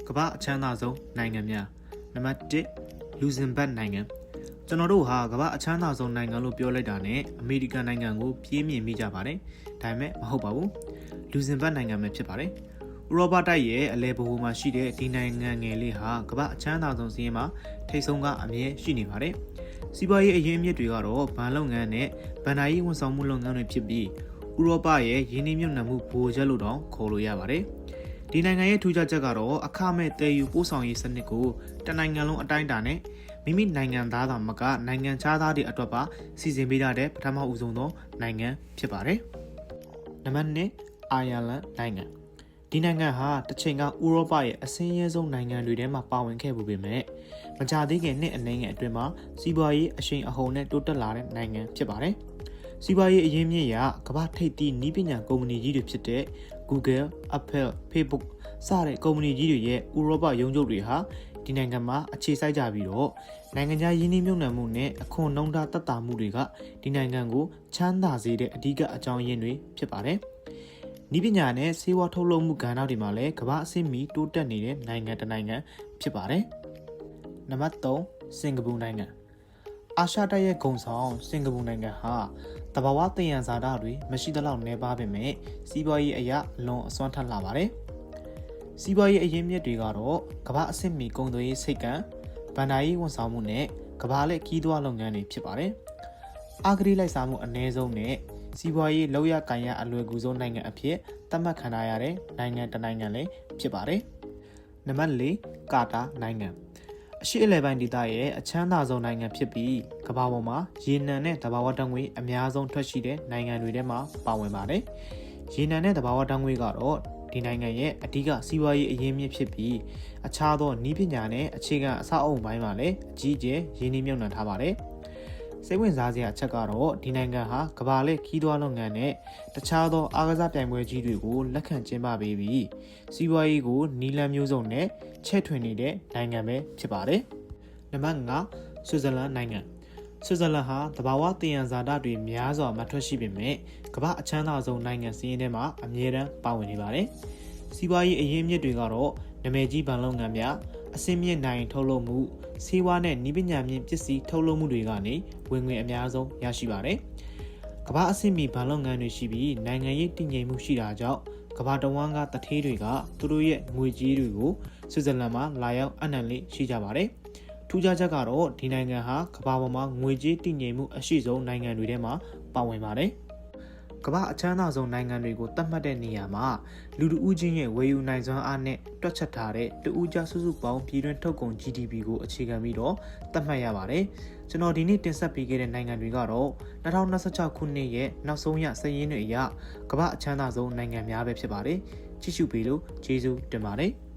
ကမ္ဘာအချမ်းသာဆုံးနိုင်ငံများနံပါတ်1လူဇင်ဘတ်နိုင်ငံကျွန်တော်တို့ဟာကမ္ဘာအချမ်းသာဆုံးနိုင်ငံလို့ပြောလိုက်တာနဲ့အမေရိကန်နိုင်ငံကိုပြေးမြင်မိကြပါတယ်ဒါပေမဲ့မဟုတ်ပါဘူးလူဇင်ဘတ်နိုင်ငံပဲဖြစ်ပါတယ်ဥရောပတိုက်ရဲ့အလဲဗဟိုမှာရှိတဲ့ဒီနိုင်ငံငယ်လေးဟာကမ္ဘာအချမ်းသာဆုံးစီးရင်မှာထိပ်ဆုံးကအမြဲရှိနေပါတယ်စီးပွားရေးအရင်းအမြစ်တွေကတော့ဗန်လုပ်ငန်းနဲ့ဗန်နာရေးဝန်ဆောင်မှုလုပ်ငန်းတွေဖြစ်ပြီးဥရောပရဲ့ရင်းနှီးမြှုပ်နှံမှုဗဟိုချက်လို့တောင်ခေါ်လို့ရပါတယ်ဒီနိုင်ငံရဲ့ထူးခြားချက်ကတော့အခမဲ့တည်ယူပို့ဆောင်ရေးစနစ်ကိုတနိုင်ငံလုံးအတိုင်းအတာနဲ့မိမိနိုင်ငံသားသာမကနိုင်ငံခြားသားတွေအတွက်ပါစီစဉ်ပေးတဲ့ပထမဦးဆုံးသောနိုင်ငံဖြစ်ပါတယ်နံပါတ်2အိုင်ယာလန်နိုင်ငံဒီနိုင်ငံဟာတစ်ချိန်ကဥရောပရဲ့အဆင်းရဲဆုံးနိုင်ငံတွေထဲမှာပါဝင်ခဲ့ပေမဲ့မကြာသေးခင်နှစ်အနည်းငယ်အတွင်းမှာစီးပွားရေးအရှိန်အဟုန်နဲ့တိုးတက်လာတဲ့နိုင်ငံဖြစ်ပါတယ်စီးပွားရေးအရင်းမြစ်ရကမ္ဘာထိပ်သီးနည်းပညာကုမ္ပဏီကြီးတွေဖြစ်တဲ့ Google, Apple, Facebook စတဲ့ကုမ္ပဏီကြီးတွေရဲ့ဥရောပရုံးချုပ်တွေဟာဒီနိုင်ငံမှာအခြေစိုက်ကြပြီးတော့နိုင်ငံခြားရင်းနှီးမြှုပ်နှံမှုနဲ့အခွန်နှုန်းထားသက်သာမှုတွေကဒီနိုင်ငံကိုချမ်းသာစေတဲ့အဓိကအကြောင်းရင်းတွေဖြစ်ပါတယ်။နည်းပညာနဲ့ဆေးဝါးထုတ်လုပ်မှုကဏ္ဍတွေမှာလည်းကမ္ဘာအဆင့်မီတိုးတက်နေတဲ့နိုင်ငံတစ်နိုင်ငံဖြစ်ပါတယ်။နံပါတ်3စင်ကာပူနိုင်ငံအာရှတိုက်ရဲ့ဂုဏ်ဆောင်စင်ကာပူနိုင်ငံဟာတဘာဝသယံဇာတတွေမရှိသလောက်နှဲပါပေမဲ့စီးပွားရေးအရာလွန်အစွမ်းထက်လာပါတယ်။စီးပွားရေးအရင်းမြစ်တွေကတော့ကမ္ဘာအဆင့်မီကုန်သွယ်ရေးစိတ်ကံဗန်ဒါရေးဝန်ဆောင်မှုနဲ့ကမ္ဘာလက်ခီးသွွားလုပ်ငန်းတွေဖြစ်ပါတယ်။အာဂရိလိုက်စားမှုအနည်းဆုံးနဲ့စီးပွားရေးလောက်ရကန်ရအလွယ်ကူဆုံးနိုင်ငံအဖြစ်သတ်မှတ်ခံထားရတဲ့နိုင်ငံတစ်နိုင်ငံလည်းဖြစ်ပါတယ်။နံပါတ်4ကာတာနိုင်ငံအရှေ့အလယ်ပိုင်းဒေသရဲ့အချမ်းသာဆုံးနိုင်ငံဖြစ်ပြီးကမ္ဘာပေါ်မှာရေနံနဲ့သဘာဝဓာတ်ငွေအများဆုံးထွက်ရှိတဲ့နိုင်ငံတွေထဲမှာပါဝင်ပါတယ်။ရေနံနဲ့သဘာဝဓာတ်ငွေကတော့ဒီနိုင်ငံရဲ့အဓိကစီးပွားရေးအရင်းမြစ်ဖြစ်ပြီးအခြားသောနည်းပညာနဲ့အခြေခံအဆောက်အအုံပိုင်းမှာလည်းအကြီးအကျယ်ရင်းနှီးမြှုပ်နှံထားပါတယ်။စိတ်ဝင်စားစရာအချက်ကတော့ဒီနိုင်ငံဟာကမ္ဘာလက်ခီးသွွားလုပ်ငန်းနဲ့တခြားသောအားကစားပြိုင်ပွဲကြီးတွေကိုလက်ခံကျင်းပပေးပြီးစီးပွားရေးကိုနီလန်မျိုးစုံနဲ့ချဲ့ထွင်နေတဲ့နိုင်ငံပဲဖြစ်ပါတယ်။နံပါတ်5ဆွစ်ဇာလန်နိုင်ငံဆွစ်ဇာလန်ဟာတဘာဝသယံဇာတတွေများစွာမထွက်ရှိပေမဲ့ကမ္ဘာအချမ်းသာဆုံးနိုင်ငံစီးရင်ထဲမှာအမြဲတမ်းပါဝင်နေပါတယ်။စီးပွားရေးအရင်းအမြစ်တွေကတော့နာမည်ကြီးဗန်လုပ်ငန်းများအဆင့်မြင့်နိုင်ထုတ်လုပ်မှုဆေးဝါးနဲ့နည်းပညာမြင့်ပစ္စည်းထုတ်လုပ်မှုတွေကနေဝင်ငွေအများဆုံးရရှိပါတယ်။ကမ္ဘာအဆင့်မီဗန်လုပ်ငန်းတွေရှိပြီးနိုင်ငံရေးတည်ငြိမ်မှုရှိတာကြောင့်ကမ္ဘာတဝန်းကတထေးတွေကသူတို့ရဲ့ငွေကြေးတွေကိုဆွစ်ဇာလန်မှာလာရောက်အနှံလေးရှိကြပါတယ်။ထူးခြားချက်ကတော့ဒီနိုင်ငံဟာကမ္ဘာပေါ်မှာငွေကြေးတည်ငြိမ်မှုအရှိဆုံးနိုင်ငံတွေထဲမှာပါဝင်ပါတယ်။ကမ္ဘာအချမ်းသာဆုံးနိုင်ငံတွေကိုသတ်မှတ်တဲ့နေရာမှာလူတဦးချင်းရဲ့ဝယ်ယူနိုင်စွမ်းအားနဲ့တွက်ချက်ထားတဲ့တဦးကြစုစုပေါင်းပြည်တွင်းထုတ်ကုန် GDP ကိုအခြေခံပြီးတော့သတ်မှတ်ရပါတယ်။ကျွန်တော်ဒီနေ့တင်ဆက်ပေးခဲ့တဲ့နိုင်ငံတွေကတော့2026ခုနှစ်ရဲ့နောက်ဆုံးရစာရင်းတွေအရကမ္ဘာအချမ်းသာဆုံးနိုင်ငံများပဲဖြစ်ပါတယ်။ကြည့်ရှုပေးလို့ကျေးဇူးတင်ပါတယ်။